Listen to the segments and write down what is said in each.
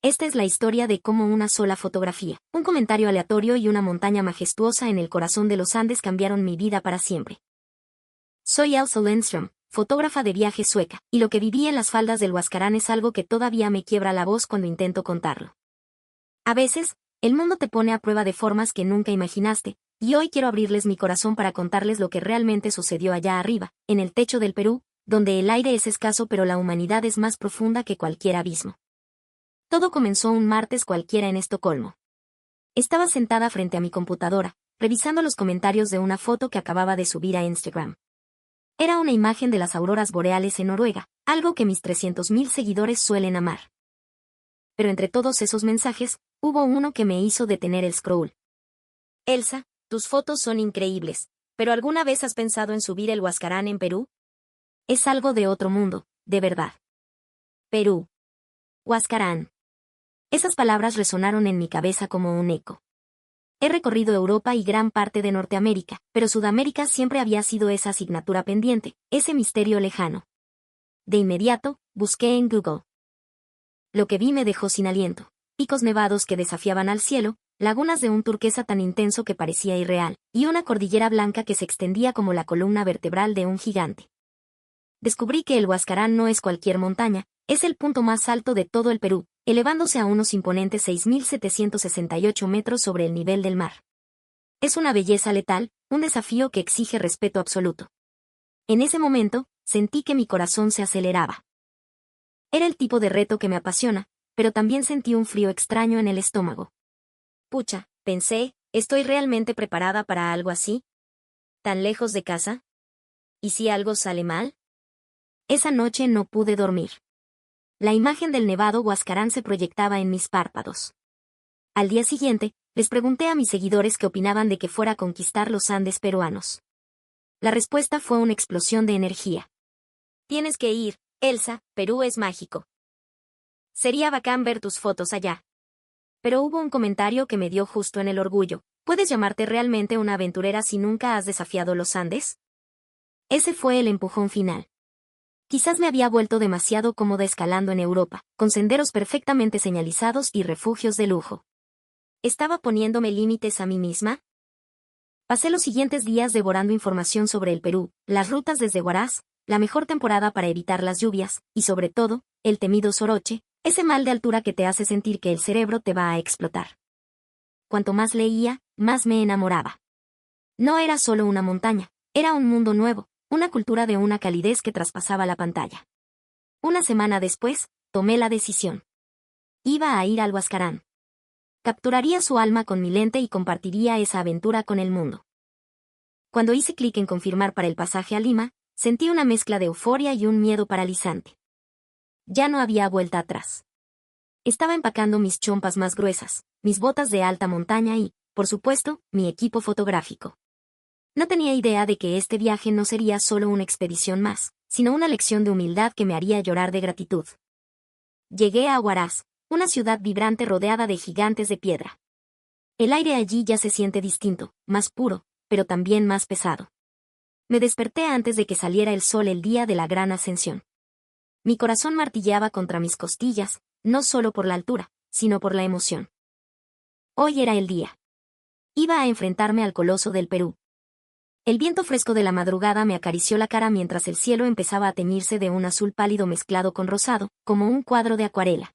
Esta es la historia de cómo una sola fotografía, un comentario aleatorio y una montaña majestuosa en el corazón de los Andes cambiaron mi vida para siempre. Soy Elsa Lindström, fotógrafa de viaje sueca, y lo que viví en las faldas del Huascarán es algo que todavía me quiebra la voz cuando intento contarlo. A veces, el mundo te pone a prueba de formas que nunca imaginaste, y hoy quiero abrirles mi corazón para contarles lo que realmente sucedió allá arriba, en el techo del Perú, donde el aire es escaso pero la humanidad es más profunda que cualquier abismo. Todo comenzó un martes cualquiera en Estocolmo. Estaba sentada frente a mi computadora, revisando los comentarios de una foto que acababa de subir a Instagram. Era una imagen de las auroras boreales en Noruega, algo que mis 300.000 seguidores suelen amar. Pero entre todos esos mensajes, hubo uno que me hizo detener el scroll. Elsa, tus fotos son increíbles, ¿pero alguna vez has pensado en subir el Huascarán en Perú? Es algo de otro mundo, de verdad. Perú. Huascarán. Esas palabras resonaron en mi cabeza como un eco. He recorrido Europa y gran parte de Norteamérica, pero Sudamérica siempre había sido esa asignatura pendiente, ese misterio lejano. De inmediato, busqué en Google. Lo que vi me dejó sin aliento. Picos nevados que desafiaban al cielo, lagunas de un turquesa tan intenso que parecía irreal, y una cordillera blanca que se extendía como la columna vertebral de un gigante. Descubrí que el Huascarán no es cualquier montaña, es el punto más alto de todo el Perú, elevándose a unos imponentes 6.768 metros sobre el nivel del mar. Es una belleza letal, un desafío que exige respeto absoluto. En ese momento, sentí que mi corazón se aceleraba. Era el tipo de reto que me apasiona, pero también sentí un frío extraño en el estómago. Pucha, pensé, ¿estoy realmente preparada para algo así? ¿Tan lejos de casa? ¿Y si algo sale mal? Esa noche no pude dormir. La imagen del nevado Huascarán se proyectaba en mis párpados. Al día siguiente, les pregunté a mis seguidores qué opinaban de que fuera a conquistar los Andes peruanos. La respuesta fue una explosión de energía. Tienes que ir, Elsa, Perú es mágico. Sería bacán ver tus fotos allá. Pero hubo un comentario que me dio justo en el orgullo. ¿Puedes llamarte realmente una aventurera si nunca has desafiado los Andes? Ese fue el empujón final. Quizás me había vuelto demasiado cómoda escalando en Europa, con senderos perfectamente señalizados y refugios de lujo. ¿Estaba poniéndome límites a mí misma? Pasé los siguientes días devorando información sobre el Perú, las rutas desde Huaraz, la mejor temporada para evitar las lluvias, y sobre todo, el temido soroche, ese mal de altura que te hace sentir que el cerebro te va a explotar. Cuanto más leía, más me enamoraba. No era solo una montaña, era un mundo nuevo, una cultura de una calidez que traspasaba la pantalla. Una semana después, tomé la decisión. Iba a ir al Huascarán. Capturaría su alma con mi lente y compartiría esa aventura con el mundo. Cuando hice clic en confirmar para el pasaje a Lima, sentí una mezcla de euforia y un miedo paralizante. Ya no había vuelta atrás. Estaba empacando mis chompas más gruesas, mis botas de alta montaña y, por supuesto, mi equipo fotográfico. No tenía idea de que este viaje no sería solo una expedición más, sino una lección de humildad que me haría llorar de gratitud. Llegué a Huaraz, una ciudad vibrante rodeada de gigantes de piedra. El aire allí ya se siente distinto, más puro, pero también más pesado. Me desperté antes de que saliera el sol el día de la gran ascensión. Mi corazón martilleaba contra mis costillas, no solo por la altura, sino por la emoción. Hoy era el día. Iba a enfrentarme al coloso del Perú. El viento fresco de la madrugada me acarició la cara mientras el cielo empezaba a teñirse de un azul pálido mezclado con rosado, como un cuadro de acuarela.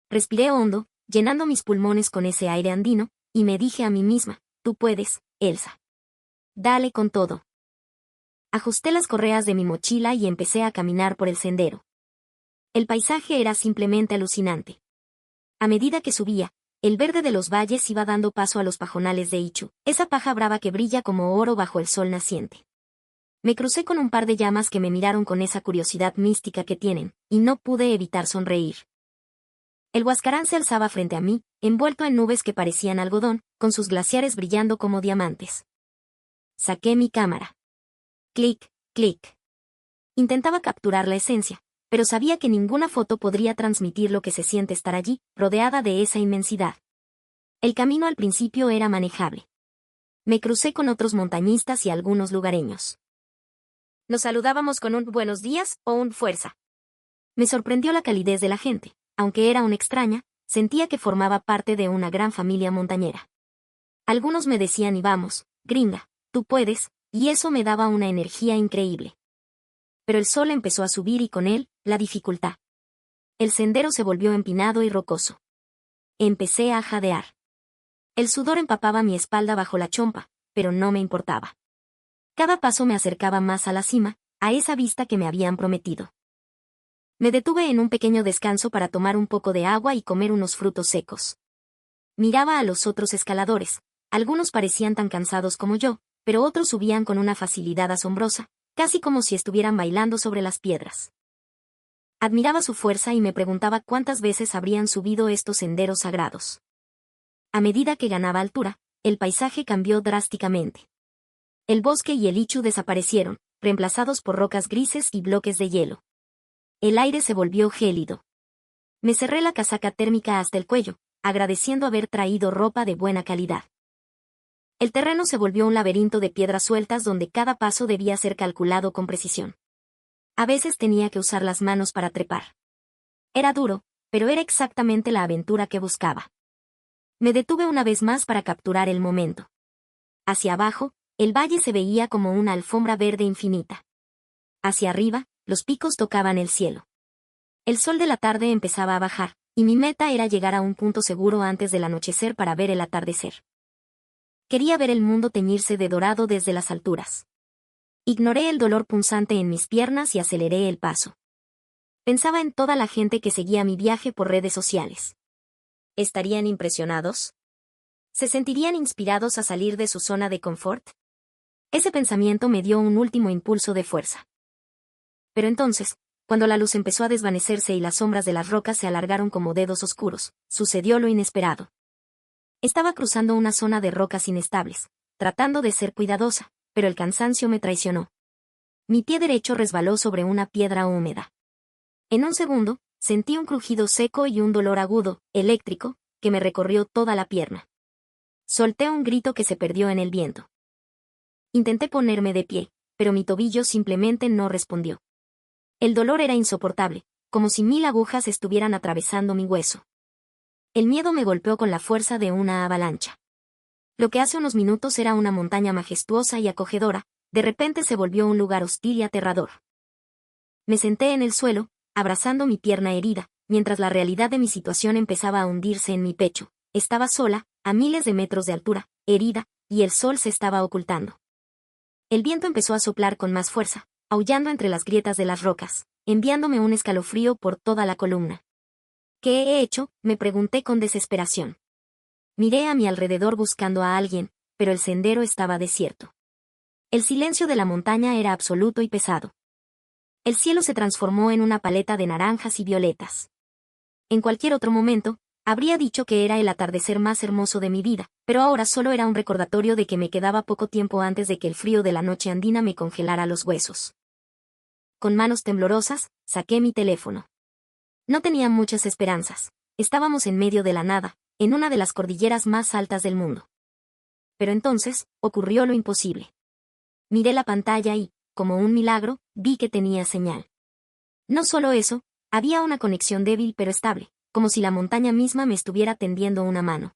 Respiré hondo, llenando mis pulmones con ese aire andino, y me dije a mí misma, tú puedes, Elsa. Dale con todo. Ajusté las correas de mi mochila y empecé a caminar por el sendero. El paisaje era simplemente alucinante. A medida que subía, el verde de los valles iba dando paso a los pajonales de Ichu, esa paja brava que brilla como oro bajo el sol naciente. Me crucé con un par de llamas que me miraron con esa curiosidad mística que tienen, y no pude evitar sonreír. El Huascarán se alzaba frente a mí, envuelto en nubes que parecían algodón, con sus glaciares brillando como diamantes. Saqué mi cámara. Clic, clic. Intentaba capturar la esencia, pero sabía que ninguna foto podría transmitir lo que se siente estar allí, rodeada de esa inmensidad. El camino al principio era manejable. Me crucé con otros montañistas y algunos lugareños. Nos saludábamos con un buenos días o un fuerza. Me sorprendió la calidez de la gente, aunque era una extraña, sentía que formaba parte de una gran familia montañera. Algunos me decían y vamos, gringa, tú puedes, y eso me daba una energía increíble. Pero el sol empezó a subir y con él, la dificultad. El sendero se volvió empinado y rocoso. Empecé a jadear. El sudor empapaba mi espalda bajo la chompa, pero no me importaba. Cada paso me acercaba más a la cima, a esa vista que me habían prometido. Me detuve en un pequeño descanso para tomar un poco de agua y comer unos frutos secos. Miraba a los otros escaladores. Algunos parecían tan cansados como yo, pero otros subían con una facilidad asombrosa, casi como si estuvieran bailando sobre las piedras. Admiraba su fuerza y me preguntaba cuántas veces habrían subido estos senderos sagrados. A medida que ganaba altura, el paisaje cambió drásticamente. El bosque y el ichu desaparecieron, reemplazados por rocas grises y bloques de hielo. El aire se volvió gélido. Me cerré la casaca térmica hasta el cuello, agradeciendo haber traído ropa de buena calidad. El terreno se volvió un laberinto de piedras sueltas donde cada paso debía ser calculado con precisión. A veces tenía que usar las manos para trepar. Era duro, pero era exactamente la aventura que buscaba. Me detuve una vez más para capturar el momento. Hacia abajo, el valle se veía como una alfombra verde infinita. Hacia arriba, los picos tocaban el cielo. El sol de la tarde empezaba a bajar, y mi meta era llegar a un punto seguro antes del anochecer para ver el atardecer. Quería ver el mundo teñirse de dorado desde las alturas. Ignoré el dolor punzante en mis piernas y aceleré el paso. Pensaba en toda la gente que seguía mi viaje por redes sociales. ¿Estarían impresionados? ¿Se sentirían inspirados a salir de su zona de confort? Ese pensamiento me dio un último impulso de fuerza. Pero entonces, cuando la luz empezó a desvanecerse y las sombras de las rocas se alargaron como dedos oscuros, sucedió lo inesperado. Estaba cruzando una zona de rocas inestables, tratando de ser cuidadosa, pero el cansancio me traicionó. Mi pie derecho resbaló sobre una piedra húmeda. En un segundo, sentí un crujido seco y un dolor agudo, eléctrico, que me recorrió toda la pierna. Solté un grito que se perdió en el viento. Intenté ponerme de pie, pero mi tobillo simplemente no respondió. El dolor era insoportable, como si 1000 agujas estuvieran atravesando mi hueso. El miedo me golpeó con la fuerza de una avalancha. Lo que hace unos minutos era una montaña majestuosa y acogedora, de repente se volvió un lugar hostil y aterrador. Me senté en el suelo, abrazando mi pierna herida, mientras la realidad de mi situación empezaba a hundirse en mi pecho. Estaba sola, a miles de metros de altura, herida, y el sol se estaba ocultando. El viento empezó a soplar con más fuerza, aullando entre las grietas de las rocas, enviándome un escalofrío por toda la columna. ¿Qué he hecho?, me pregunté con desesperación. Miré a mi alrededor buscando a alguien, pero el sendero estaba desierto. El silencio de la montaña era absoluto y pesado. El cielo se transformó en una paleta de naranjas y violetas. En cualquier otro momento, habría dicho que era el atardecer más hermoso de mi vida, pero ahora solo era un recordatorio de que me quedaba poco tiempo antes de que el frío de la noche andina me congelara los huesos. Con manos temblorosas, saqué mi teléfono. No tenía muchas esperanzas. Estábamos en medio de la nada, en una de las cordilleras más altas del mundo. Pero entonces, ocurrió lo imposible. Miré la pantalla y, como un milagro, vi que tenía señal. No solo eso, había una conexión débil pero estable, como si la montaña misma me estuviera tendiendo una mano.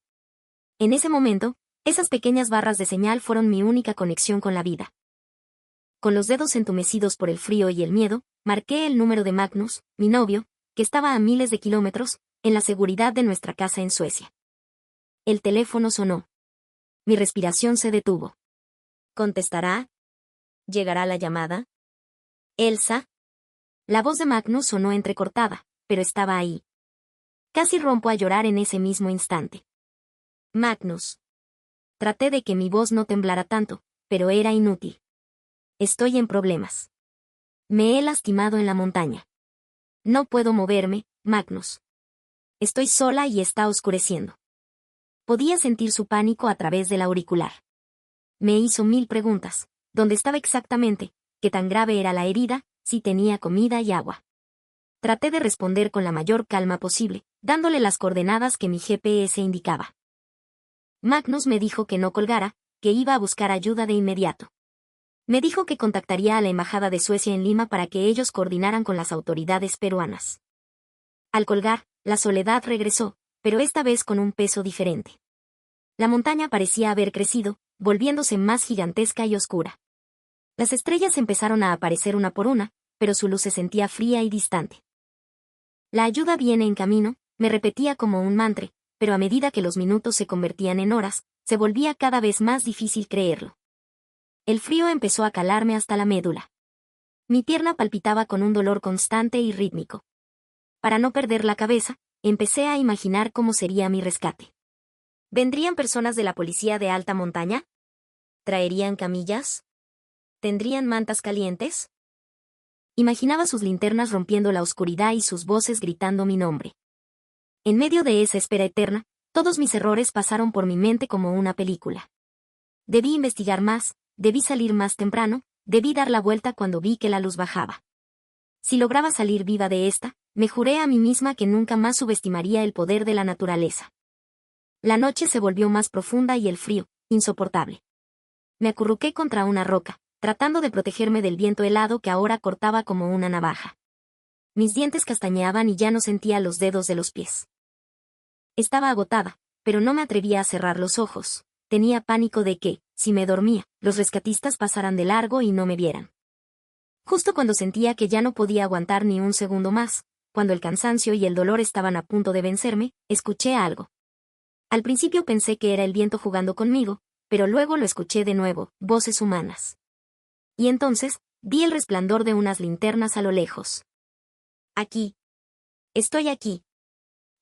En ese momento, esas pequeñas barras de señal fueron mi única conexión con la vida. Con los dedos entumecidos por el frío y el miedo, marqué el número de Magnus, mi novio, que estaba a miles de kilómetros, en la seguridad de nuestra casa en Suecia. El teléfono sonó. Mi respiración se detuvo. ¿Contestará? ¿Llegará la llamada? ¿Elsa? La voz de Magnus sonó entrecortada, pero estaba ahí. Casi rompo a llorar en ese mismo instante. Magnus. Traté de que mi voz no temblara tanto, pero era inútil. Estoy en problemas. Me he lastimado en la montaña. No puedo moverme, Magnus. Estoy sola y está oscureciendo. Podía sentir su pánico a través del auricular. Me hizo 1000 preguntas. ¿Dónde estaba exactamente? ¿Qué tan grave era la herida? Si tenía comida y agua. Traté de responder con la mayor calma posible, dándole las coordenadas que mi GPS indicaba. Magnus me dijo que no colgara, que iba a buscar ayuda de inmediato. Me dijo que contactaría a la Embajada de Suecia en Lima para que ellos coordinaran con las autoridades peruanas. Al colgar, la soledad regresó, pero esta vez con un peso diferente. La montaña parecía haber crecido, volviéndose más gigantesca y oscura. Las estrellas empezaron a aparecer una por una, pero su luz se sentía fría y distante. La ayuda viene en camino, me repetía como un mantra, pero a medida que los minutos se convertían en horas, se volvía cada vez más difícil creerlo. El frío empezó a calarme hasta la médula. Mi pierna palpitaba con un dolor constante y rítmico. Para no perder la cabeza, empecé a imaginar cómo sería mi rescate. ¿Vendrían personas de la policía de alta montaña? ¿Traerían camillas? ¿Tendrían mantas calientes? Imaginaba sus linternas rompiendo la oscuridad y sus voces gritando mi nombre. En medio de esa espera eterna, todos mis errores pasaron por mi mente como una película. Debí investigar más, debí salir más temprano, debí dar la vuelta cuando vi que la luz bajaba. Si lograba salir viva de esta, me juré a mí misma que nunca más subestimaría el poder de la naturaleza. La noche se volvió más profunda y el frío, insoportable. Me acurruqué contra una roca, tratando de protegerme del viento helado que ahora cortaba como una navaja. Mis dientes castañeaban y ya no sentía los dedos de los pies. Estaba agotada, pero no me atrevía a cerrar los ojos. Tenía pánico de que, si me dormía, los rescatistas pasaran de largo y no me vieran. Justo cuando sentía que ya no podía aguantar ni un segundo más, cuando el cansancio y el dolor estaban a punto de vencerme, escuché algo. Al principio pensé que era el viento jugando conmigo, pero luego lo escuché de nuevo, voces humanas. Y entonces, vi el resplandor de unas linternas a lo lejos. Aquí. Estoy aquí.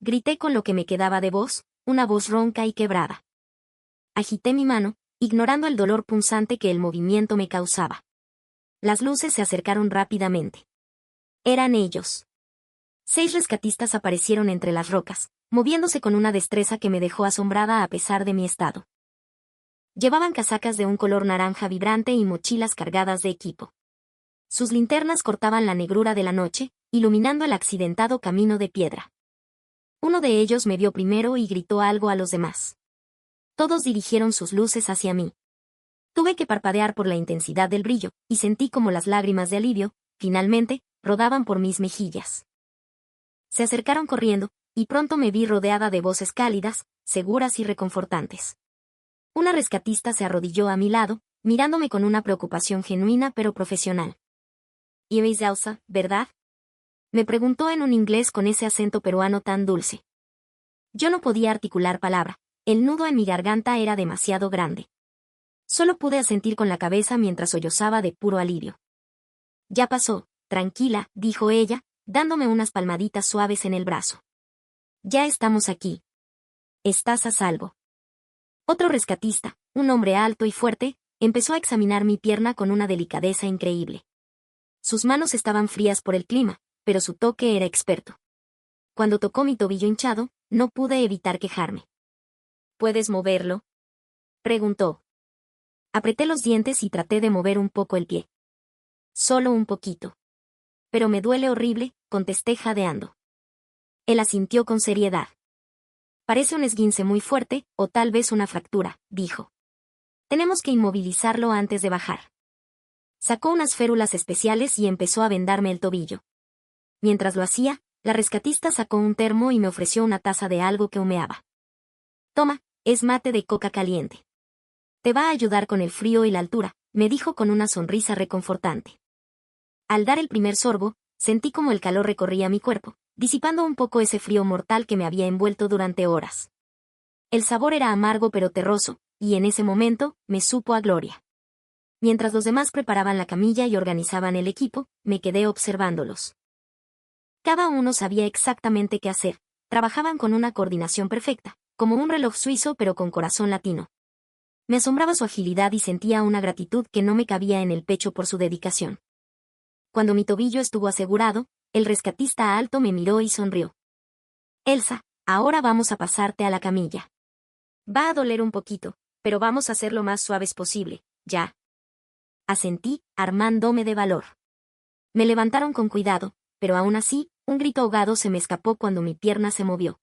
Grité con lo que me quedaba de voz, una voz ronca y quebrada. Agité mi mano, ignorando el dolor punzante que el movimiento me causaba. Las luces se acercaron rápidamente. Eran ellos. 6 rescatistas aparecieron entre las rocas, moviéndose con una destreza que me dejó asombrada a pesar de mi estado. Llevaban casacas de un color naranja vibrante y mochilas cargadas de equipo. Sus linternas cortaban la negrura de la noche, iluminando el accidentado camino de piedra. Uno de ellos me vio primero y gritó algo a los demás. Todos dirigieron sus luces hacia mí. Tuve que parpadear por la intensidad del brillo, y sentí como las lágrimas de alivio, finalmente, rodaban por mis mejillas. Se acercaron corriendo, y pronto me vi rodeada de voces cálidas, seguras y reconfortantes. Una rescatista se arrodilló a mi lado, mirándome con una preocupación genuina pero profesional. «Eres Elsa, ¿verdad?», me preguntó en un inglés con ese acento peruano tan dulce. Yo no podía articular palabra, el nudo en mi garganta era demasiado grande. Solo pude asentir con la cabeza mientras sollozaba de puro alivio. «Ya pasó, tranquila», dijo ella, dándome unas palmaditas suaves en el brazo. «Ya estamos aquí. Estás a salvo». Otro rescatista, un hombre alto y fuerte, empezó a examinar mi pierna con una delicadeza increíble. Sus manos estaban frías por el clima, pero su toque era experto. Cuando tocó mi tobillo hinchado, no pude evitar quejarme. «¿Puedes moverlo?», preguntó. Apreté los dientes y traté de mover un poco el pie. «Solo un poquito». «Pero me duele horrible», contesté jadeando. Él asintió con seriedad. «Parece un esguince muy fuerte, o tal vez una fractura», dijo. «Tenemos que inmovilizarlo antes de bajar». Sacó unas férulas especiales y empezó a vendarme el tobillo. Mientras lo hacía, la rescatista sacó un termo y me ofreció una taza de algo que humeaba. «Toma, es mate de coca caliente. Te va a ayudar con el frío y la altura», me dijo con una sonrisa reconfortante. Al dar el primer sorbo, sentí como el calor recorría mi cuerpo, disipando un poco ese frío mortal que me había envuelto durante horas. El sabor era amargo pero terroso, y en ese momento, me supo a gloria. Mientras los demás preparaban la camilla y organizaban el equipo, me quedé observándolos. Cada uno sabía exactamente qué hacer, trabajaban con una coordinación perfecta, como un reloj suizo pero con corazón latino. Me asombraba su agilidad y sentía una gratitud que no me cabía en el pecho por su dedicación. Cuando mi tobillo estuvo asegurado, el rescatista alto me miró y sonrió. «Elsa, ahora vamos a pasarte a la camilla. Va a doler un poquito, pero vamos a hacer lo más suaves posible, ¿ya?». Asentí, armándome de valor. Me levantaron con cuidado, pero aún así, un grito ahogado se me escapó cuando mi pierna se movió.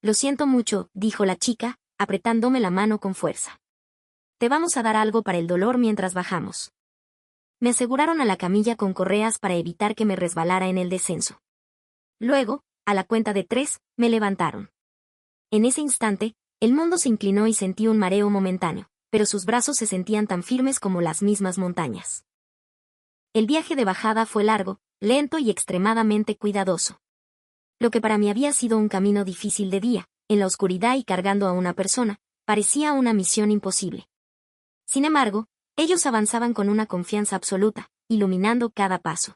«Lo siento mucho», dijo la chica, apretándome la mano con fuerza. «Te vamos a dar algo para el dolor mientras bajamos». Me aseguraron a la camilla con correas para evitar que me resbalara en el descenso. Luego, a la cuenta de 3, me levantaron. En ese instante, el mundo se inclinó y sentí un mareo momentáneo, pero sus brazos se sentían tan firmes como las mismas montañas. El viaje de bajada fue largo, lento y extremadamente cuidadoso. Lo que para mí había sido un camino difícil de día, en la oscuridad y cargando a una persona, parecía una misión imposible. Sin embargo, ellos avanzaban con una confianza absoluta, iluminando cada paso.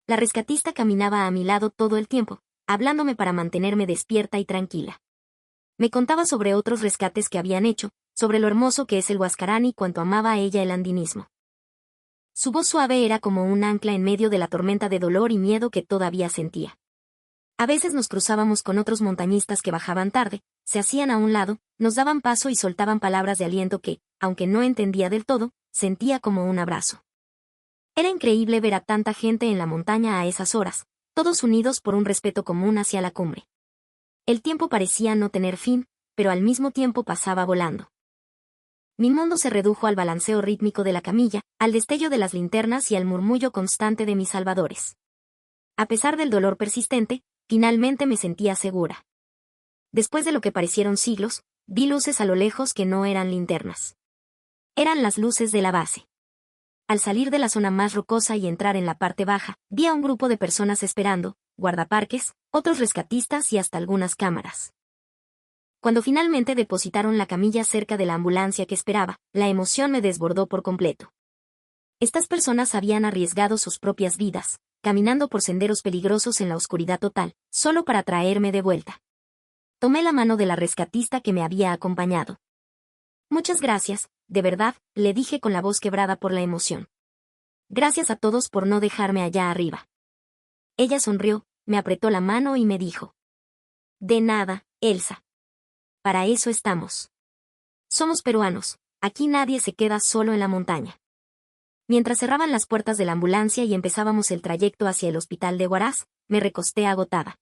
La rescatista caminaba a mi lado todo el tiempo, hablándome para mantenerme despierta y tranquila. Me contaba sobre otros rescates que habían hecho, sobre lo hermoso que es el Huascarán y cuánto amaba a ella el andinismo. Su voz suave era como un ancla en medio de la tormenta de dolor y miedo que todavía sentía. A veces nos cruzábamos con otros montañistas que bajaban tarde, se hacían a un lado, nos daban paso y soltaban palabras de aliento que, aunque no entendía del todo, sentía como un abrazo. Era increíble ver a tanta gente en la montaña a esas horas, todos unidos por un respeto común hacia la cumbre. El tiempo parecía no tener fin, pero al mismo tiempo pasaba volando. Mi mundo se redujo al balanceo rítmico de la camilla, al destello de las linternas y al murmullo constante de mis salvadores. A pesar del dolor persistente, finalmente me sentía segura. Después de lo que parecieron siglos, vi luces a lo lejos que no eran linternas. Eran las luces de la base. Al salir de la zona más rocosa y entrar en la parte baja, vi a un grupo de personas esperando, guardaparques, otros rescatistas y hasta algunas cámaras. Cuando finalmente depositaron la camilla cerca de la ambulancia que esperaba, la emoción me desbordó por completo. Estas personas habían arriesgado sus propias vidas, caminando por senderos peligrosos en la oscuridad total, solo para traerme de vuelta. Tomé la mano de la rescatista que me había acompañado. Muchas gracias, de verdad, le dije con la voz quebrada por la emoción. Gracias a todos por no dejarme allá arriba. Ella sonrió, me apretó la mano y me dijo: De nada, Elsa. Para eso estamos. Somos peruanos, aquí nadie se queda solo en la montaña. Mientras cerraban las puertas de la ambulancia y empezábamos el trayecto hacia el hospital de Huaraz, me recosté agotada.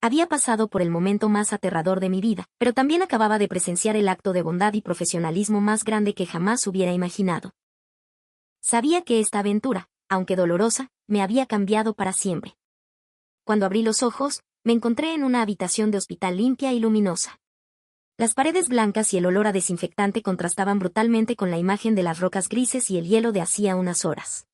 Había pasado por el momento más aterrador de mi vida, pero también acababa de presenciar el acto de bondad y profesionalismo más grande que jamás hubiera imaginado. Sabía que esta aventura, aunque dolorosa, me había cambiado para siempre. Cuando abrí los ojos, me encontré en una habitación de hospital limpia y luminosa. Las paredes blancas y el olor a desinfectante contrastaban brutalmente con la imagen de las rocas grises y el hielo de hacía unas horas.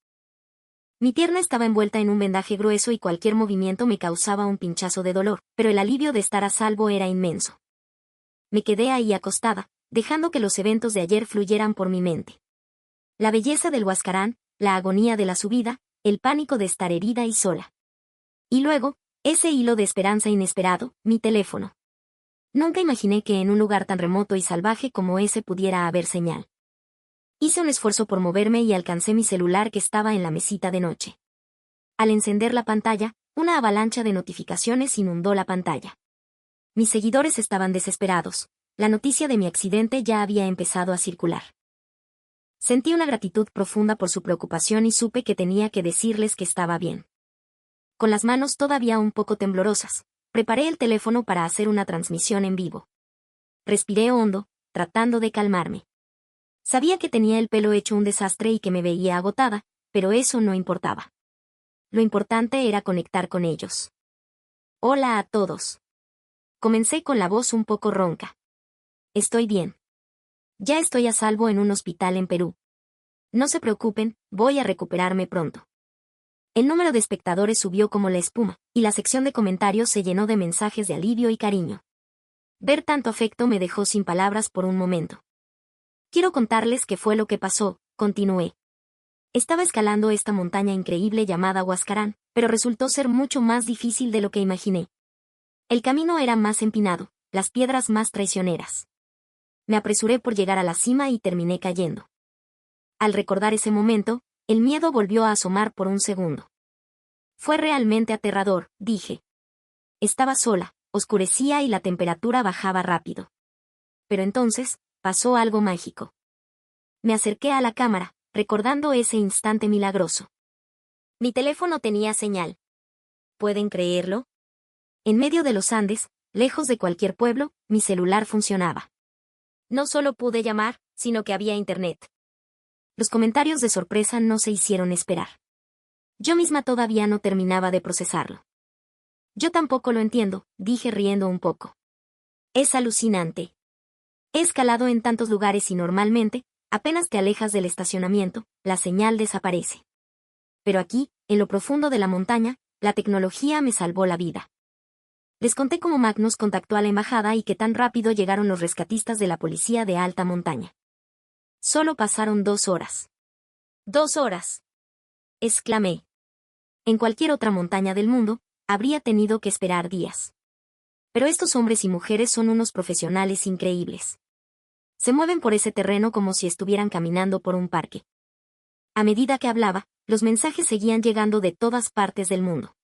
Mi pierna estaba envuelta en un vendaje grueso y cualquier movimiento me causaba un pinchazo de dolor, pero el alivio de estar a salvo era inmenso. Me quedé ahí acostada, dejando que los eventos de ayer fluyeran por mi mente. La belleza del Huascarán, la agonía de la subida, el pánico de estar herida y sola. Y luego, ese hilo de esperanza inesperado, mi teléfono. Nunca imaginé que en un lugar tan remoto y salvaje como ese pudiera haber señal. Hice un esfuerzo por moverme y alcancé mi celular que estaba en la mesita de noche. Al encender la pantalla, una avalancha de notificaciones inundó la pantalla. Mis seguidores estaban desesperados. La noticia de mi accidente ya había empezado a circular. Sentí una gratitud profunda por su preocupación y supe que tenía que decirles que estaba bien. Con las manos todavía un poco temblorosas, preparé el teléfono para hacer una transmisión en vivo. Respiré hondo, tratando de calmarme. Sabía que tenía el pelo hecho un desastre y que me veía agotada, pero eso no importaba. Lo importante era conectar con ellos. Hola a todos. Comencé con la voz un poco ronca. Estoy bien. Ya estoy a salvo en un hospital en Perú. No se preocupen, voy a recuperarme pronto. El número de espectadores subió como la espuma, y la sección de comentarios se llenó de mensajes de alivio y cariño. Ver tanto afecto me dejó sin palabras por un momento. Quiero contarles qué fue lo que pasó, continué. Estaba escalando esta montaña increíble llamada Huascarán, pero resultó ser mucho más difícil de lo que imaginé. El camino era más empinado, las piedras más traicioneras. Me apresuré por llegar a la cima y terminé cayendo. Al recordar ese momento, el miedo volvió a asomar por un segundo. Fue realmente aterrador, dije. Estaba sola, oscurecía y la temperatura bajaba rápido. Pero entonces, pasó algo mágico. Me acerqué a la cámara, recordando ese instante milagroso. Mi teléfono tenía señal. ¿Pueden creerlo? En medio de los Andes, lejos de cualquier pueblo, mi celular funcionaba. No solo pude llamar, sino que había internet. Los comentarios de sorpresa no se hicieron esperar. Yo misma todavía no terminaba de procesarlo. Yo tampoco lo entiendo, dije riendo un poco. Es alucinante. He escalado en tantos lugares y normalmente, apenas te alejas del estacionamiento, la señal desaparece. Pero aquí, en lo profundo de la montaña, la tecnología me salvó la vida. Les conté cómo Magnus contactó a la embajada y que tan rápido llegaron los rescatistas de la policía de alta montaña. Solo pasaron 2 horas. ¡2 horas! Exclamé. En cualquier otra montaña del mundo, habría tenido que esperar días. Pero estos hombres y mujeres son unos profesionales increíbles. Se mueven por ese terreno como si estuvieran caminando por un parque. A medida que hablaba, los mensajes seguían llegando de todas partes del mundo.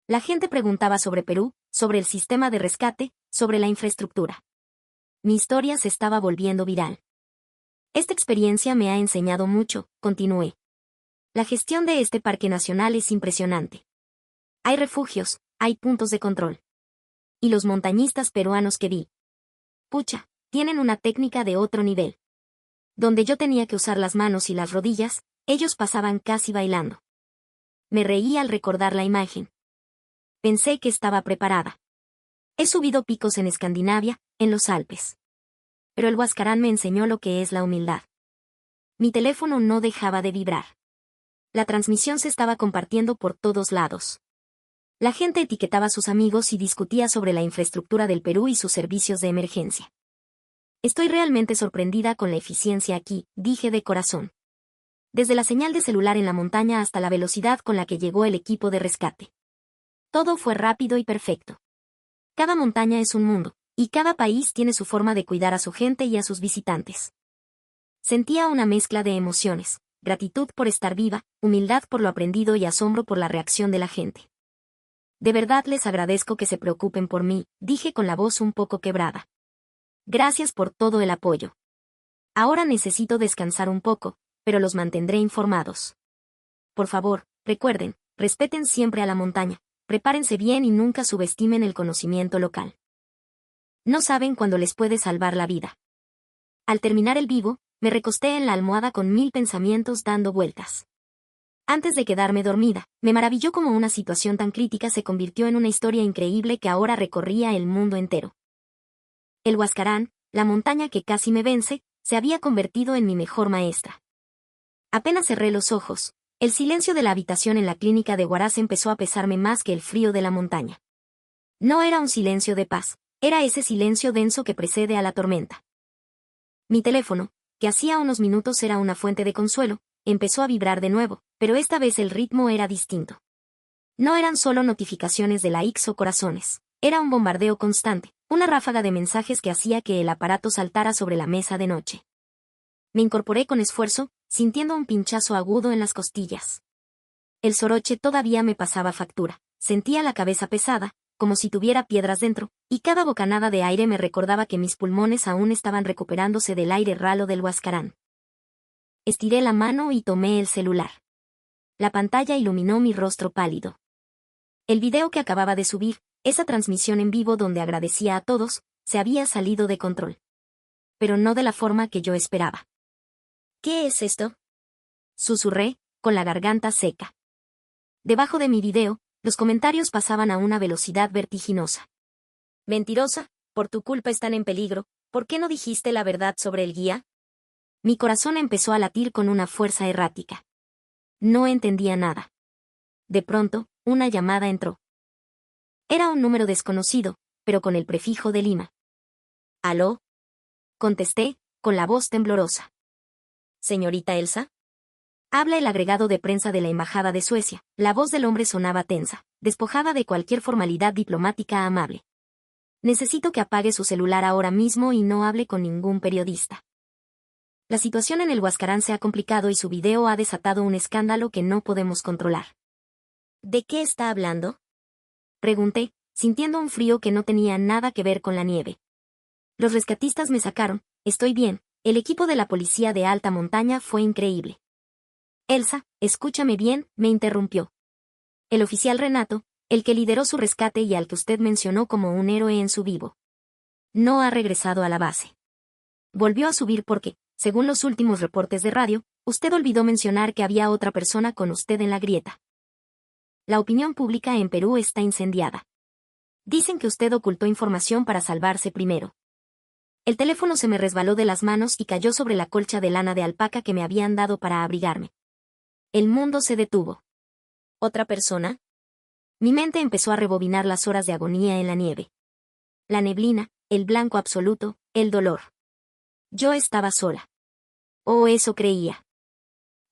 La gente preguntaba sobre Perú, sobre el sistema de rescate, sobre la infraestructura. Mi historia se estaba volviendo viral. Esta experiencia me ha enseñado mucho, continué. La gestión de este parque nacional es impresionante. Hay refugios, hay puntos de control. Y los montañistas peruanos que vi. Pucha, tienen una técnica de otro nivel. Donde yo tenía que usar las manos y las rodillas, ellos pasaban casi bailando. Me reí al recordar la imagen. Pensé que estaba preparada. He subido picos en Escandinavia, en los Alpes. Pero el Huascarán me enseñó lo que es la humildad. Mi teléfono no dejaba de vibrar. La transmisión se estaba compartiendo por todos lados. La gente etiquetaba a sus amigos y discutía sobre la infraestructura del Perú y sus servicios de emergencia. Estoy realmente sorprendida con la eficiencia aquí, dije de corazón. Desde la señal de celular en la montaña hasta la velocidad con la que llegó el equipo de rescate. Todo fue rápido y perfecto. Cada montaña es un mundo, y cada país tiene su forma de cuidar a su gente y a sus visitantes. Sentía una mezcla de emociones, gratitud por estar viva, humildad por lo aprendido y asombro por la reacción de la gente. De verdad les agradezco que se preocupen por mí, dije con la voz un poco quebrada. Gracias por todo el apoyo. Ahora necesito descansar un poco, pero los mantendré informados. Por favor, recuerden, respeten siempre a la montaña, prepárense bien y nunca subestimen el conocimiento local. No saben cuándo les puede salvar la vida. Al terminar el vivo, me recosté en la almohada con 1000 pensamientos dando vueltas. Antes de quedarme dormida, me maravilló cómo una situación tan crítica se convirtió en una historia increíble que ahora recorría el mundo entero. El Huascarán, la montaña que casi me vence, se había convertido en mi mejor maestra. Apenas cerré los ojos, el silencio de la habitación en la clínica de Huaraz empezó a pesarme más que el frío de la montaña. No era un silencio de paz, era ese silencio denso que precede a la tormenta. Mi teléfono, que hacía unos minutos era una fuente de consuelo, empezó a vibrar de nuevo, pero esta vez el ritmo era distinto. No eran solo notificaciones de likes o corazones, era un bombardeo constante, una ráfaga de mensajes que hacía que el aparato saltara sobre la mesa de noche. Me incorporé con esfuerzo, sintiendo un pinchazo agudo en las costillas. El soroche todavía me pasaba factura, sentía la cabeza pesada, como si tuviera piedras dentro, y cada bocanada de aire me recordaba que mis pulmones aún estaban recuperándose del aire ralo del Huascarán. Estiré la mano y tomé el celular. La pantalla iluminó mi rostro pálido. El video que acababa de subir, esa transmisión en vivo donde agradecía a todos, se había salido de control. Pero no de la forma que yo esperaba. ¿Qué es esto?, susurré, con la garganta seca. Debajo de mi video, los comentarios pasaban a una velocidad vertiginosa. Mentirosa, por tu culpa están en peligro, ¿por qué no dijiste la verdad sobre el guía? Mi corazón empezó a latir con una fuerza errática. No entendía nada. De pronto, una llamada entró. Era un número desconocido, pero con el prefijo de Lima. ¿Aló? Contesté, con la voz temblorosa. ¿Señorita Elsa? Habla el agregado de prensa de la Embajada de Suecia. La voz del hombre sonaba tensa, despojada de cualquier formalidad diplomática amable. Necesito que apague su celular ahora mismo y no hable con ningún periodista. La situación en el Huascarán se ha complicado y su video ha desatado un escándalo que no podemos controlar. ¿De qué está hablando?, pregunté, sintiendo un frío que no tenía nada que ver con la nieve. Los rescatistas me sacaron, estoy bien, el equipo de la policía de alta montaña fue increíble. Elsa, escúchame bien, me interrumpió. El oficial Renato, el que lideró su rescate y al que usted mencionó como un héroe en su vivo, no ha regresado a la base. Volvió a subir porque, según los últimos reportes de radio, usted olvidó mencionar que había otra persona con usted en la grieta. La opinión pública en Perú está incendiada. Dicen que usted ocultó información para salvarse primero. El teléfono se me resbaló de las manos y cayó sobre la colcha de lana de alpaca que me habían dado para abrigarme. El mundo se detuvo. ¿Otra persona? Mi mente empezó a rebobinar las horas de agonía en la nieve. La neblina, el blanco absoluto, el dolor. Yo estaba sola. O eso creía.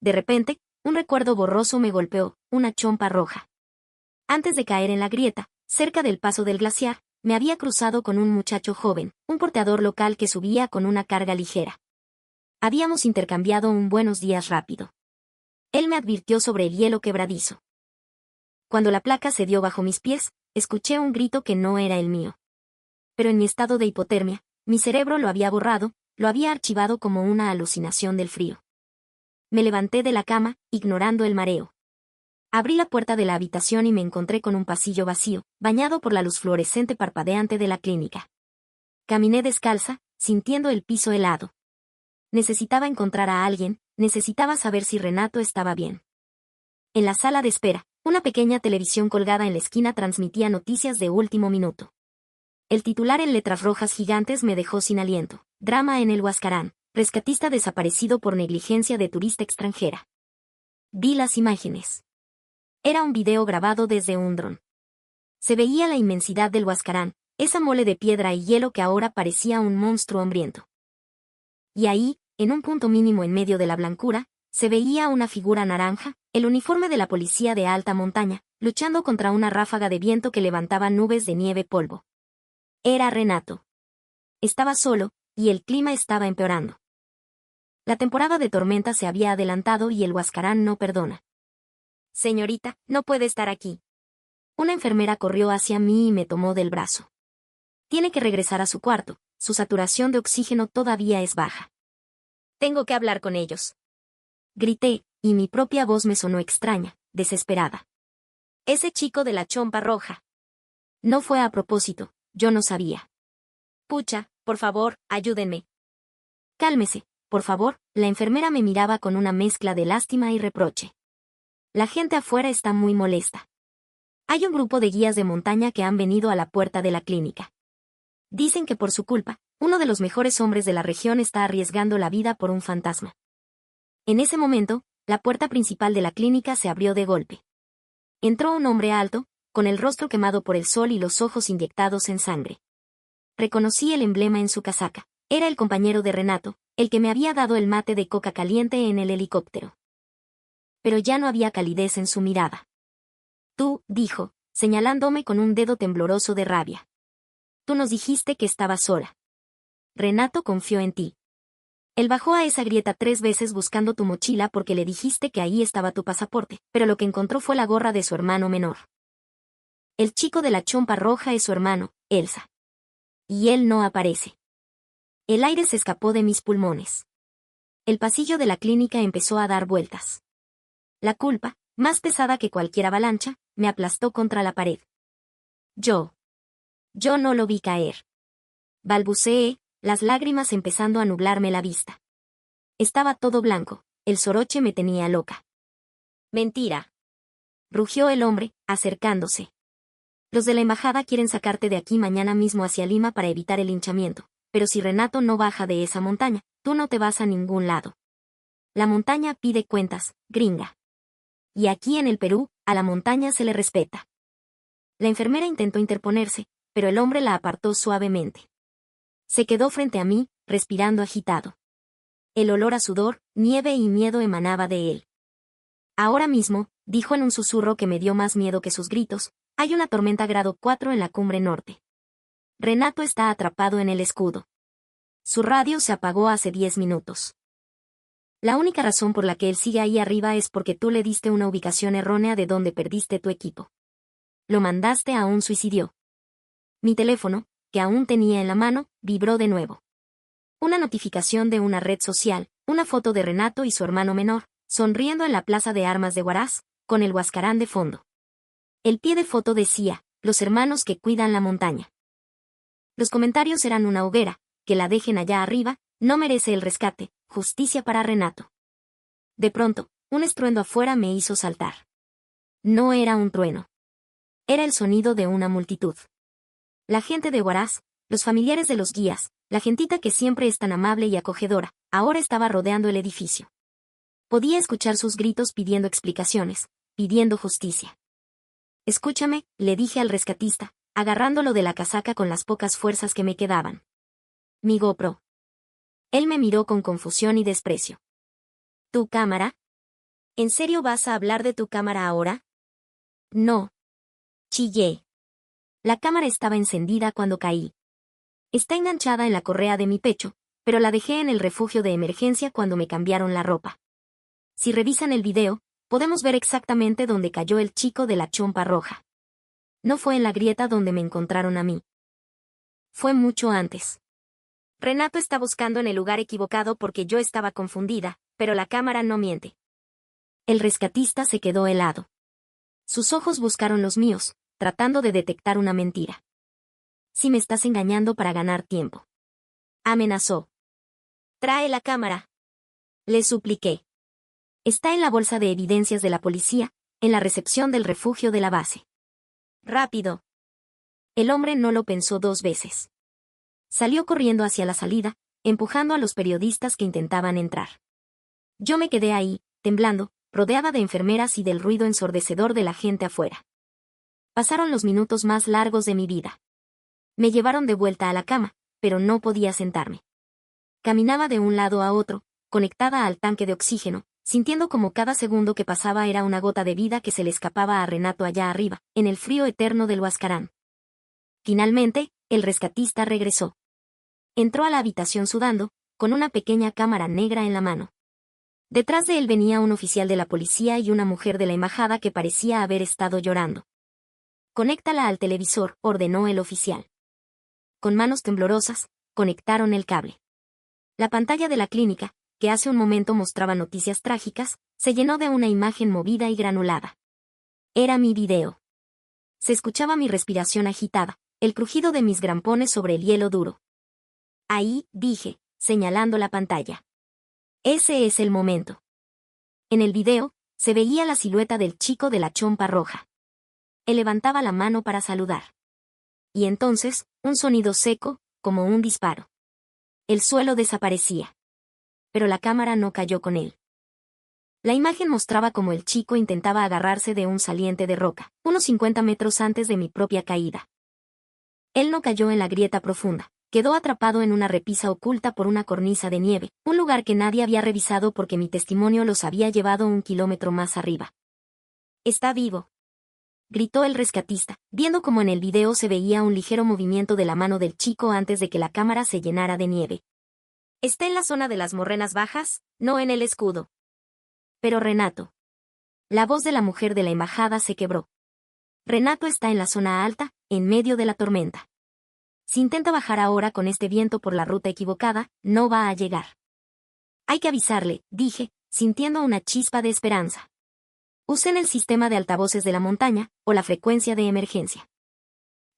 De repente, un recuerdo borroso me golpeó, una chompa roja. Antes de caer en la grieta, cerca del paso del glaciar, me había cruzado con un muchacho joven, un porteador local que subía con una carga ligera. Habíamos intercambiado un buenos días rápido. Él me advirtió sobre el hielo quebradizo. Cuando la placa se dio bajo mis pies, escuché un grito que no era el mío. Pero en mi estado de hipotermia, mi cerebro lo había borrado, lo había archivado como una alucinación del frío. Me levanté de la cama, ignorando el mareo. Abrí la puerta de la habitación y me encontré con un pasillo vacío, bañado por la luz fluorescente parpadeante de la clínica. Caminé descalza, sintiendo el piso helado. Necesitaba encontrar a alguien, necesitaba saber si Renato estaba bien. En la sala de espera, una pequeña televisión colgada en la esquina transmitía noticias de último minuto. El titular en letras rojas gigantes me dejó sin aliento. Drama en el Huascarán. Rescatista desaparecido por negligencia de turista extranjera. Vi las imágenes. Era un video grabado desde un dron. Se veía la inmensidad del Huascarán, esa mole de piedra y hielo que ahora parecía un monstruo hambriento. Y ahí, en un punto mínimo en medio de la blancura, se veía una figura naranja, el uniforme de la policía de alta montaña, luchando contra una ráfaga de viento que levantaba nubes de nieve polvo. Era Renato. Estaba solo, y el clima estaba empeorando. La temporada de tormenta se había adelantado y el Huascarán no perdona. Señorita, no puede estar aquí. Una enfermera corrió hacia mí y me tomó del brazo. Tiene que regresar a su cuarto, su saturación de oxígeno todavía es baja. Tengo que hablar con ellos. Grité, y mi propia voz me sonó extraña, desesperada. Ese chico de la chompa roja. No fue a propósito, yo no sabía. Pucha, por favor, ayúdenme. Cálmese, por favor, la enfermera me miraba con una mezcla de lástima y reproche. La gente afuera está muy molesta. Hay un grupo de guías de montaña que han venido a la puerta de la clínica. Dicen que por su culpa, uno de los mejores hombres de la región está arriesgando la vida por un fantasma. En ese momento, la puerta principal de la clínica se abrió de golpe. Entró un hombre alto, con el rostro quemado por el sol y los ojos inyectados en sangre. Reconocí el emblema en su casaca. Era el compañero de Renato, el que me había dado el mate de coca caliente en el helicóptero. Pero ya no había calidez en su mirada. Tú, dijo, señalándome con un dedo tembloroso de rabia. Tú nos dijiste que estabas sola. Renato confió en ti. Él bajó a esa grieta 3 veces buscando tu mochila porque le dijiste que ahí estaba tu pasaporte, pero lo que encontró fue la gorra de su hermano menor. El chico de la chompa roja es su hermano, Elsa. Y él no aparece. El aire se escapó de mis pulmones. El pasillo de la clínica empezó a dar vueltas. La culpa, más pesada que cualquier avalancha, me aplastó contra la pared. Yo no lo vi caer. Balbuceé, las lágrimas empezando a nublarme la vista. Estaba todo blanco, el soroche me tenía loca. Mentira. Rugió el hombre, acercándose. Los de la embajada quieren sacarte de aquí mañana mismo hacia Lima para evitar el linchamiento, pero si Renato no baja de esa montaña, tú no te vas a ningún lado. La montaña pide cuentas, gringa. Y aquí en el Perú, a la montaña se le respeta. La enfermera intentó interponerse, pero el hombre la apartó suavemente. Se quedó frente a mí, respirando agitado. El olor a sudor, nieve y miedo emanaba de él. Ahora mismo, dijo en un susurro que me dio más miedo que sus gritos, hay una tormenta grado 4 en la cumbre norte. Renato está atrapado en el escudo. Su radio se apagó hace 10 minutos. La única razón por la que él sigue ahí arriba es porque tú le diste una ubicación errónea de donde perdiste tu equipo. Lo mandaste a un suicidio. Mi teléfono, que aún tenía en la mano, vibró de nuevo. Una notificación de una red social, una foto de Renato y su hermano menor, sonriendo en la plaza de armas de Huaraz, con el Huascarán de fondo. El pie de foto decía, los hermanos que cuidan la montaña. Los comentarios eran una hoguera, que la dejen allá arriba, no merece el rescate, justicia para Renato. De pronto, un estruendo afuera me hizo saltar. No era un trueno. Era el sonido de una multitud. La gente de Huaraz, los familiares de los guías, la gentita que siempre es tan amable y acogedora, ahora estaba rodeando el edificio. Podía escuchar sus gritos pidiendo explicaciones, pidiendo justicia. Escúchame, le dije al rescatista, agarrándolo de la casaca con las pocas fuerzas que me quedaban. Mi GoPro. Él me miró con confusión y desprecio. ¿Tu cámara? ¿En serio vas a hablar de tu cámara ahora? No. Chillé. La cámara estaba encendida cuando caí. Está enganchada en la correa de mi pecho, pero la dejé en el refugio de emergencia cuando me cambiaron la ropa. Si revisan el video, podemos ver exactamente dónde cayó el chico de la chompa roja. No fue en la grieta donde me encontraron a mí. Fue mucho antes. Renato está buscando en el lugar equivocado porque yo estaba confundida, pero la cámara no miente. El rescatista se quedó helado. Sus ojos buscaron los míos, tratando de detectar una mentira. Si me estás engañando para ganar tiempo. Amenazó. Trae la cámara. Le supliqué. Está en la bolsa de evidencias de la policía, en la recepción del refugio de la base. Rápido. El hombre no lo pensó 2 veces. Salió corriendo hacia la salida, empujando a los periodistas que intentaban entrar. Yo me quedé ahí, temblando, rodeada de enfermeras y del ruido ensordecedor de la gente afuera. Pasaron los minutos más largos de mi vida. Me llevaron de vuelta a la cama, pero no podía sentarme. Caminaba de un lado a otro, conectada al tanque de oxígeno, sintiendo como cada segundo que pasaba era una gota de vida que se le escapaba a Renato allá arriba, en el frío eterno del Huascarán. Finalmente, el rescatista regresó. Entró a la habitación sudando, con una pequeña cámara negra en la mano. Detrás de él venía un oficial de la policía y una mujer de la embajada que parecía haber estado llorando. Conéctala al televisor, ordenó el oficial. Con manos temblorosas, conectaron el cable. La pantalla de la clínica, que hace un momento mostraba noticias trágicas, se llenó de una imagen movida y granulada. Era mi video. Se escuchaba mi respiración agitada, el crujido de mis grampones sobre el hielo duro. Ahí, dije, señalando la pantalla. Ese es el momento. En el video, se veía la silueta del chico de la chompa roja. Él levantaba la mano para saludar. Y entonces, un sonido seco, como un disparo. El suelo desaparecía. Pero la cámara no cayó con él. La imagen mostraba cómo el chico intentaba agarrarse de un saliente de roca, unos 50 metros antes de mi propia caída. Él no cayó en la grieta profunda, quedó atrapado en una repisa oculta por una cornisa de nieve, un lugar que nadie había revisado porque mi testimonio los había llevado 1 kilómetro más arriba. «Está vivo», gritó el rescatista, viendo cómo en el video se veía un ligero movimiento de la mano del chico antes de que la cámara se llenara de nieve. «Está en la zona de las morrenas bajas, no en el escudo». «Pero Renato». La voz de la mujer de la embajada se quebró. «Renato está en la zona alta, en medio de la tormenta. Si intenta bajar ahora con este viento por la ruta equivocada, no va a llegar». «Hay que avisarle», dije, sintiendo una chispa de esperanza. «Usen el sistema de altavoces de la montaña, o la frecuencia de emergencia».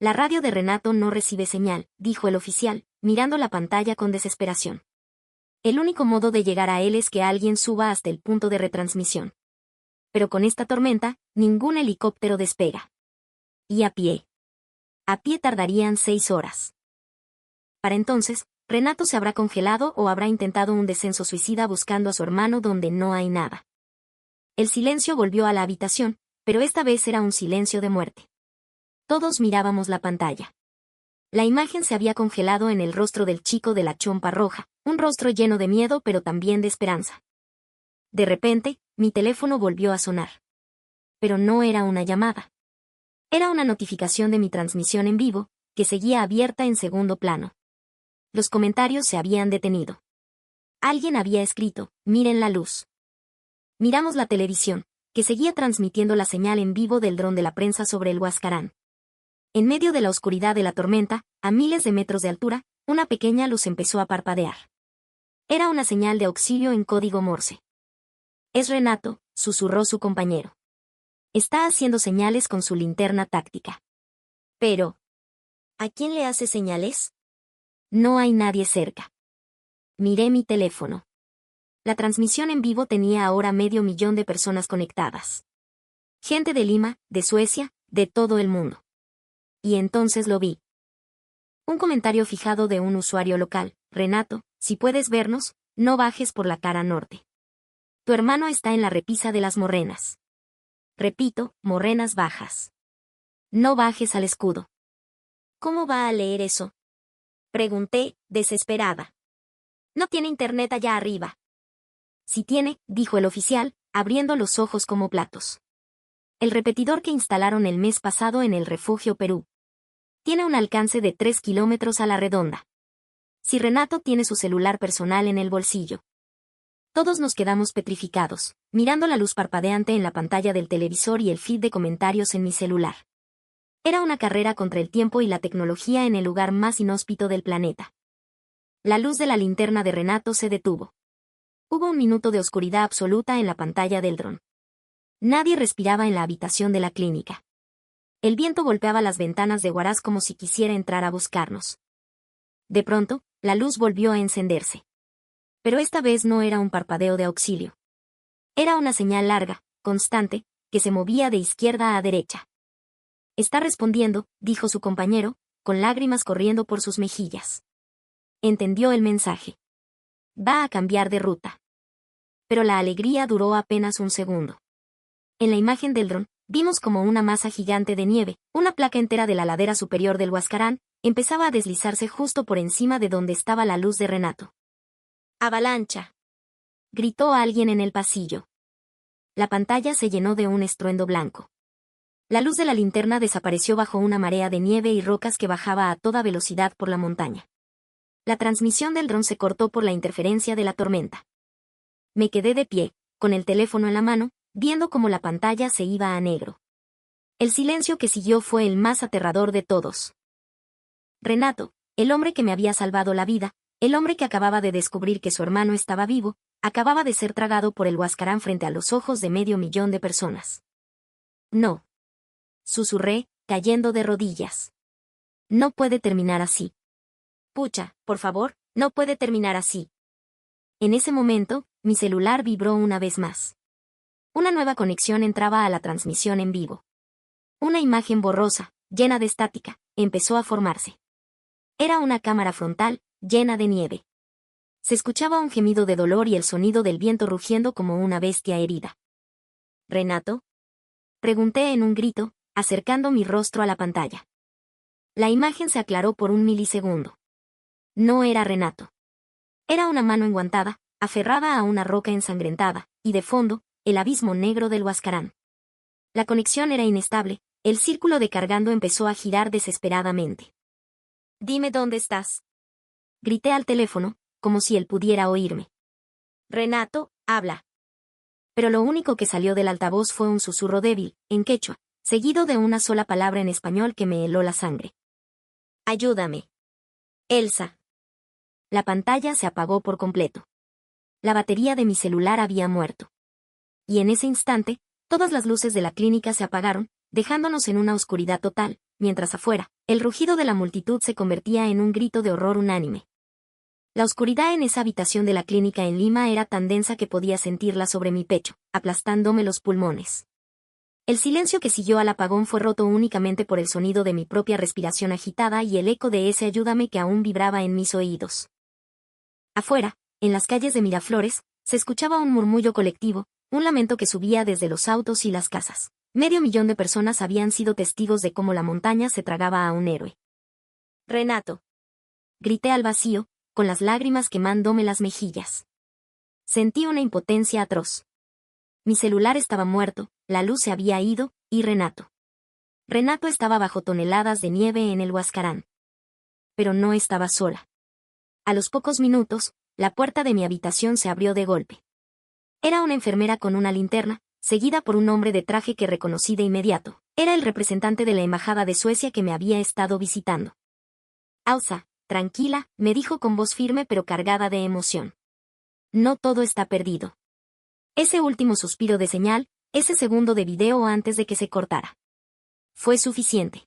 «La radio de Renato no recibe señal», dijo el oficial, mirando la pantalla con desesperación. «El único modo de llegar a él es que alguien suba hasta el punto de retransmisión. Pero con esta tormenta, ningún helicóptero despega. Y a pie. A pie tardarían 6 horas. Para entonces, Renato se habrá congelado o habrá intentado un descenso suicida buscando a su hermano donde no hay nada». El silencio volvió a la habitación, pero esta vez era un silencio de muerte. Todos mirábamos la pantalla. La imagen se había congelado en el rostro del chico de la chompa roja, un rostro lleno de miedo pero también de esperanza. De repente, mi teléfono volvió a sonar. Pero no era una llamada. Era una notificación de mi transmisión en vivo, que seguía abierta en segundo plano. Los comentarios se habían detenido. Alguien había escrito, «Miren la luz». Miramos la televisión, que seguía transmitiendo la señal en vivo del dron de la prensa sobre el Huascarán. En medio de la oscuridad de la tormenta, a miles de metros de altura, una pequeña luz empezó a parpadear. Era una señal de auxilio en código Morse. «Es Renato», susurró su compañero. «Está haciendo señales con su linterna táctica». «Pero, ¿a quién le hace señales?» «No hay nadie cerca». Miré mi teléfono. La transmisión en vivo tenía ahora 500,000 de personas conectadas. Gente de Lima, de Suecia, de todo el mundo. Y entonces lo vi. Un comentario fijado de un usuario local. Renato, si puedes vernos, no bajes por la cara norte. Tu hermano está en la repisa de las morrenas. Repito, morrenas bajas. No bajes al escudo. ¿Cómo va a leer eso? Pregunté, desesperada. No tiene internet allá arriba. Sí tiene, dijo el oficial, abriendo los ojos como platos. El repetidor que instalaron el mes pasado en el Refugio Perú. Tiene un alcance de 3 kilómetros a la redonda. Si Renato tiene su celular personal en el bolsillo. Todos nos quedamos petrificados, mirando la luz parpadeante en la pantalla del televisor y el feed de comentarios en mi celular. Era una carrera contra el tiempo y la tecnología en el lugar más inhóspito del planeta. La luz de la linterna de Renato se detuvo. Hubo un minuto de oscuridad absoluta en la pantalla del dron. Nadie respiraba en la habitación de la clínica. El viento golpeaba las ventanas de Huaraz como si quisiera entrar a buscarnos. De pronto, la luz volvió a encenderse. Pero esta vez no era un parpadeo de auxilio. Era una señal larga, constante, que se movía de izquierda a derecha. Está respondiendo, dijo su compañero, con lágrimas corriendo por sus mejillas. Entendió el mensaje. Va a cambiar de ruta. Pero la alegría duró apenas un segundo. En la imagen del dron, vimos como una masa gigante de nieve, una placa entera de la ladera superior del Huascarán, empezaba a deslizarse justo por encima de donde estaba la luz de Renato. ¡Avalancha!, gritó alguien en el pasillo. La pantalla se llenó de un estruendo blanco. La luz de la linterna desapareció bajo una marea de nieve y rocas que bajaba a toda velocidad por la montaña. La transmisión del dron se cortó por la interferencia de la tormenta. Me quedé de pie, con el teléfono en la mano, viendo cómo la pantalla se iba a negro. El silencio que siguió fue el más aterrador de todos. Renato, el hombre que me había salvado la vida, el hombre que acababa de descubrir que su hermano estaba vivo, acababa de ser tragado por el Huascarán frente a los ojos de 500.000 de personas. No. Susurré, cayendo de rodillas. No puede terminar así. Pucha, por favor, no puede terminar así. En ese momento, mi celular vibró una vez más. Una nueva conexión entraba a la transmisión en vivo. Una imagen borrosa, llena de estática, empezó a formarse. Era una cámara frontal, llena de nieve. Se escuchaba un gemido de dolor y el sonido del viento rugiendo como una bestia herida. ¿Renato?, pregunté en un grito, acercando mi rostro a la pantalla. La imagen se aclaró por un milisegundo. No era Renato. Era una mano enguantada, aferrada a una roca ensangrentada, y de fondo, el abismo negro del Huascarán. La conexión era inestable, el círculo de cargando empezó a girar desesperadamente. «Dime dónde estás», grité al teléfono, como si él pudiera oírme. «Renato, habla». Pero lo único que salió del altavoz fue un susurro débil, en quechua, seguido de una sola palabra en español que me heló la sangre. «Ayúdame. Elsa». La pantalla se apagó por completo. La batería de mi celular había muerto. Y en ese instante, todas las luces de la clínica se apagaron, dejándonos en una oscuridad total, mientras afuera, el rugido de la multitud se convertía en un grito de horror unánime. La oscuridad en esa habitación de la clínica en Lima era tan densa que podía sentirla sobre mi pecho, aplastándome los pulmones. El silencio que siguió al apagón fue roto únicamente por el sonido de mi propia respiración agitada y el eco de ese ayúdame que aún vibraba en mis oídos. Afuera, en las calles de Miraflores, se escuchaba un murmullo colectivo, un lamento que subía desde los autos y las casas. 500.000 de personas habían sido testigos de cómo la montaña se tragaba a un héroe. «Renato», grité al vacío, con las lágrimas quemándome las mejillas. Sentí una impotencia atroz. Mi celular estaba muerto, la luz se había ido, y Renato. Renato estaba bajo toneladas de nieve en el Huascarán. Pero no estaba sola. A los pocos minutos, la puerta de mi habitación se abrió de golpe. Era una enfermera con una linterna, seguida por un hombre de traje que reconocí de inmediato. Era el representante de la embajada de Suecia que me había estado visitando. «Elsa, tranquila», me dijo con voz firme pero cargada de emoción. «No todo está perdido». Ese último suspiro de señal, ese segundo de video antes de que se cortara. Fue suficiente.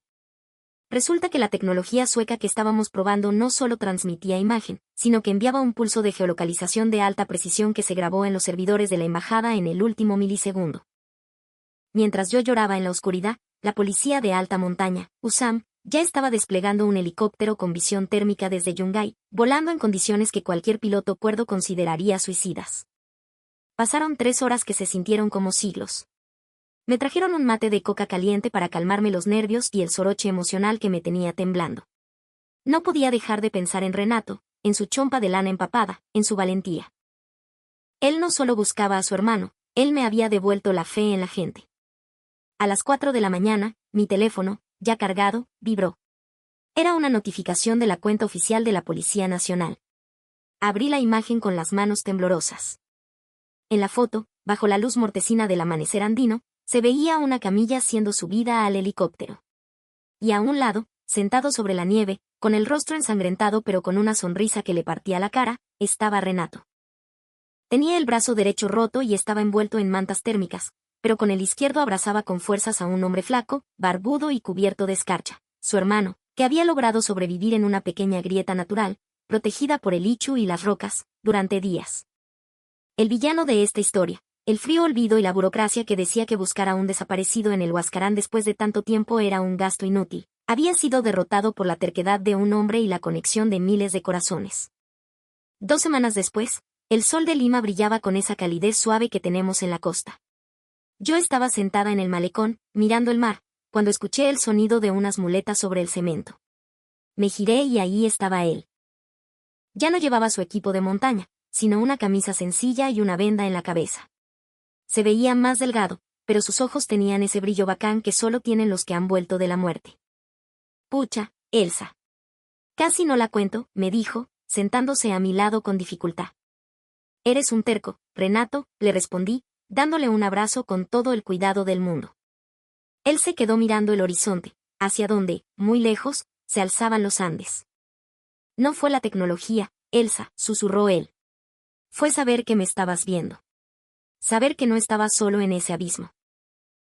Resulta que la tecnología sueca que estábamos probando no solo transmitía imagen, sino que enviaba un pulso de geolocalización de alta precisión que se grabó en los servidores de la embajada en el último milisegundo. Mientras yo lloraba en la oscuridad, la policía de alta montaña, USAM, Ya estaba desplegando un helicóptero con visión térmica desde Yungay, volando en condiciones que cualquier piloto cuerdo consideraría suicidas. Pasaron 3 horas que se sintieron como siglos. Me trajeron un mate de coca caliente para calmarme los nervios y el soroche emocional que me tenía temblando. No podía dejar de pensar en Renato, en su chompa de lana empapada, en su valentía. Él no solo buscaba a su hermano, él me había devuelto la fe en la gente. A las 4 de la mañana, mi teléfono, ya cargado, vibró. Era una notificación de la cuenta oficial de la Policía Nacional. Abrí la imagen con las manos temblorosas. En la foto, bajo la luz mortecina del amanecer andino, se veía una camilla siendo subida al helicóptero. Y a un lado, sentado sobre la nieve, con el rostro ensangrentado pero con una sonrisa que le partía la cara, estaba Renato. Tenía el brazo derecho roto y estaba envuelto en mantas térmicas, pero con el izquierdo abrazaba con fuerzas a un hombre flaco, barbudo y cubierto de escarcha, su hermano, que había logrado sobrevivir en una pequeña grieta natural, protegida por el ichu y las rocas, durante días. El villano de esta historia, el frío olvido y la burocracia que decía que buscar a un desaparecido en el Huascarán después de tanto tiempo era un gasto inútil, había sido derrotado por la terquedad de un hombre y la conexión de miles de corazones. 2 semanas después, el sol de Lima brillaba con esa calidez suave que tenemos en la costa. Yo estaba sentada en el malecón, mirando el mar, cuando escuché el sonido de unas muletas sobre el cemento. Me giré y ahí estaba él. Ya no llevaba su equipo de montaña, sino una camisa sencilla y una venda en la cabeza. Se veía más delgado, pero sus ojos tenían ese brillo bacán que solo tienen los que han vuelto de la muerte. Pucha, Elsa. Casi no la cuento, me dijo, sentándose a mi lado con dificultad. Eres un terco, Renato, le respondí, dándole un abrazo con todo el cuidado del mundo. Él se quedó mirando el horizonte, hacia donde, muy lejos, se alzaban los Andes. No fue la tecnología, Elsa, susurró él. Fue saber que me estabas viendo. Saber que no estaba solo en ese abismo.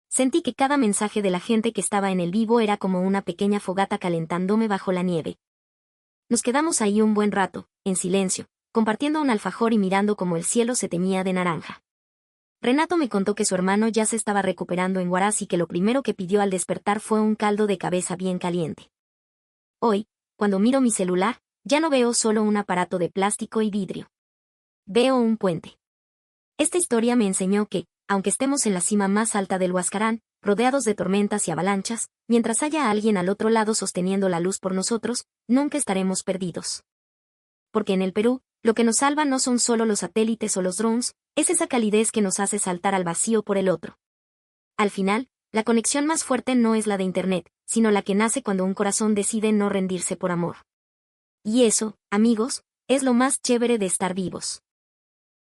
Sentí que cada mensaje de la gente que estaba en el vivo era como una pequeña fogata calentándome bajo la nieve. Nos quedamos ahí un buen rato, en silencio, compartiendo un alfajor y mirando como el cielo se teñía de naranja. Renato me contó que su hermano ya se estaba recuperando en Huaraz y que lo primero que pidió al despertar fue un caldo de cabeza bien caliente. Hoy, cuando miro mi celular, ya no veo solo un aparato de plástico y vidrio. Veo un puente. Esta historia me enseñó que, aunque estemos en la cima más alta del Huascarán, rodeados de tormentas y avalanchas, mientras haya alguien al otro lado sosteniendo la luz por nosotros, nunca estaremos perdidos. Porque en el Perú, lo que nos salva no son solo los satélites o los drones, es esa calidez que nos hace saltar al vacío por el otro. Al final, la conexión más fuerte no es la de Internet, sino la que nace cuando un corazón decide no rendirse por amor. Y eso, amigos, es lo más chévere de estar vivos.